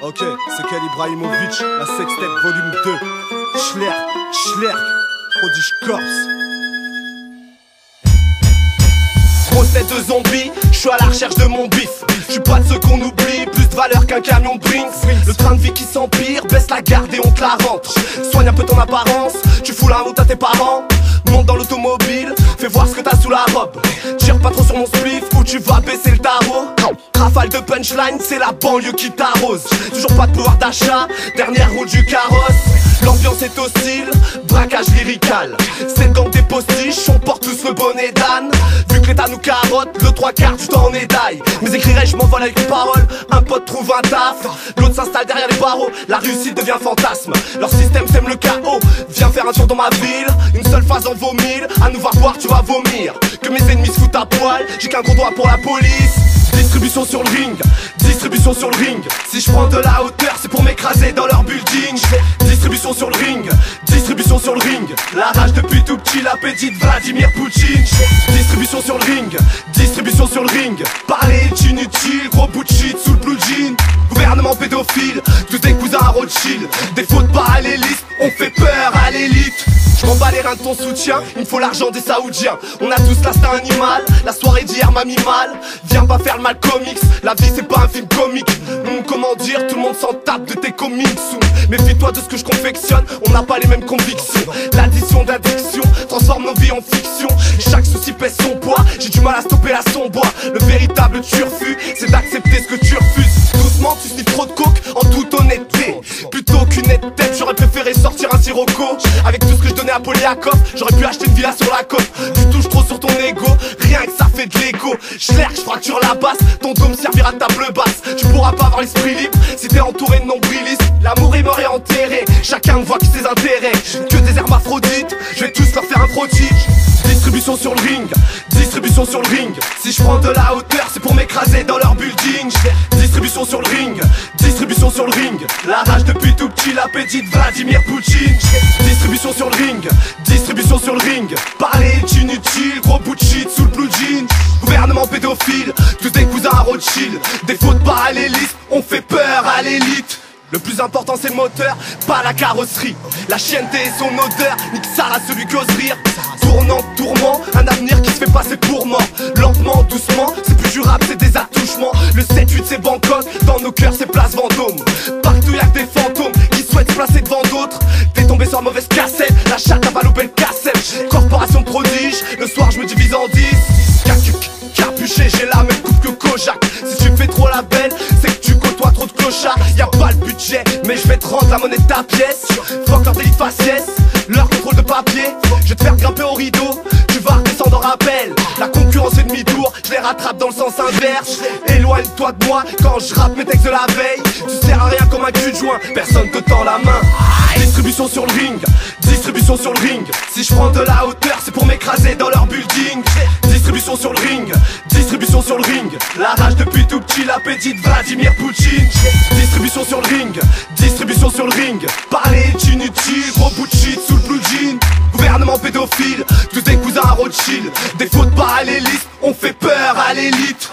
Ok, c'est Kel Ibrahimovic, la sextape volume 2. Schlerk, Prodige Corps. Grosse tête de zombie, je suis à la recherche de mon bif. Je suis pas de ceux qu'on oublie, plus de valeur qu'un camion de Brinks. Le train de vie qui s'empire, baisse la garde et on te la rentre. Soigne un peu ton apparence, tu fous la honte à tes parents. Monte dans l'automobile, fais voir ce que t'as sous la robe. Tire pas trop sur mon spliff ou tu vas baisser le tarot. Rafale de punchline, c'est la banlieue qui t'arrose. Toujours pas de pouvoir d'achat, dernière roue du carrosse. L'ambiance est hostile, braquage lyrical. C'est le gang des postiches, on porte tous le bonnet d'âne. Vu que l'état nous carotte, le 3/4 du temps en édaille. Mes écrirais, je m'envole avec une parole. Un pote trouve un taf, l'autre s'installe derrière les barreaux. La réussite devient fantasme, leur système sème le chaos. Viens faire un tour dans ma ville, une seule phase en vaut mille. À nous voir boire, tu vas vomir. Que mes ennemis se foutent à poil, j'ai qu'un gros doigt pour la police. Distribution sur le ring, distribution sur le ring. Si je prends de la hauteur, c'est pour m'écraser dans leur building. Distribution sur le ring, distribution sur le ring. La rage depuis tout petit, l'appétit de Vladimir Poutine. Distribution sur le ring, distribution sur le ring. Parler est inutile, gros bout de shit sous le blue jean. Gouvernement pédophile, tous des cousins à Rothschild. Des fautes parallélistes, on fait peur à l'élite. Je m'en bats les reins de ton soutien, il me faut l'argent des saoudiens. On a tous l'instinct animal, la soirée d'hier m'a mis mal. Viens pas faire le mal comics, la vie c'est pas un film comique. Comment dire, tout le monde s'en tape de tes comics. Méfie-toi de ce que je confectionne, on n'a pas les mêmes convictions. L'addition d'addiction transforme nos vies en fiction. Chaque souci pèse son poids, j'ai du mal à stopper la sombois. Le véritable turfu, c'est d'accepter ce que tu refuses. Doucement tu sniffes trop de coke, en toute honnêteté. Plutôt qu'une nette tête, j'aurais préféré sortir un sirocco. Avec tout ce que je donnais à Polyakov, j'aurais pu acheter une villa sur la côte. Tu touches trop sur ton ego, rien que ça fait de l'ego. Schlerk, je fracture la basse, ton dôme servira de table basse. Tu pourras pas avoir l'esprit libre si t'es entouré de nombrilistes. L'amour est mort et enterré, chacun ne voit que ses intérêts. Que des hermaphrodites, je vais tous leur faire un prodige. Distribution sur le ring, distribution sur le ring. Si je prends de la hauteur, c'est pour m'écraser dans leur building. Distribution sur le ring, distribution sur le ring. La rage depuis tout petit, l'appétit de Vladimir Poutine. Distribution sur le ring, distribution sur le ring. Parler est inutile, gros bout de shit sous le blue jean. Gouvernement pédophile, tous des cousins à Rothschild. Des fautes parallélistes, on fait peur à l'élite. Le plus important c'est le moteur, pas la carrosserie. La chienneté et son odeur, nique ça à celui qui ose rire. Tournant, tourment, un avenir qui se fait passer pour mort. Lentement, doucement, c'est plus durable, c'est des attouchements. Le 7-8 c'est Bangkok, dans nos cœurs c'est place Vendôme. Partout y'a que des fantômes qui souhaitent se placer devant d'autres. T'es tombé sur la mauvaise cassette, la chatte a pas loupé le cassette. Corporation prodige, le soir je me divise en 10. Capuché, j'ai la même coupe que Kojak. Si tu me fais trop la belle, c'est que tu côtoies trop de clochards. Y'a pas le budget, mais je vais te rendre la monnaie de ta pièce. Fuck leur délit de faciès, leur contrôle de papier. Je vais te faire grimper au rideau, tu vas redescendre en rappel. La concurrence est demi-tour, je les rattrape dans le sens inverse. Éloigne-toi de moi quand je rappe mes textes de la veille. Tu sers à rien comme un cul de joint, personne te tend la main. Distribution sur le ring, distribution sur le ring. Si je prends de la hauteur, c'est pour m'écraser dans leur building. Distribution sur le ring, distribution sur le ring. La rage depuis tout petit, l'appétit de Vladimir Poutine. Distribution sur le ring, distribution sur le ring. Parler est inutile, gros bout de shit sous le blue jean. Gouvernement pédophile, tous des cousins à Rothschild. Des fautes parallélistes, on fait peur à l'élite.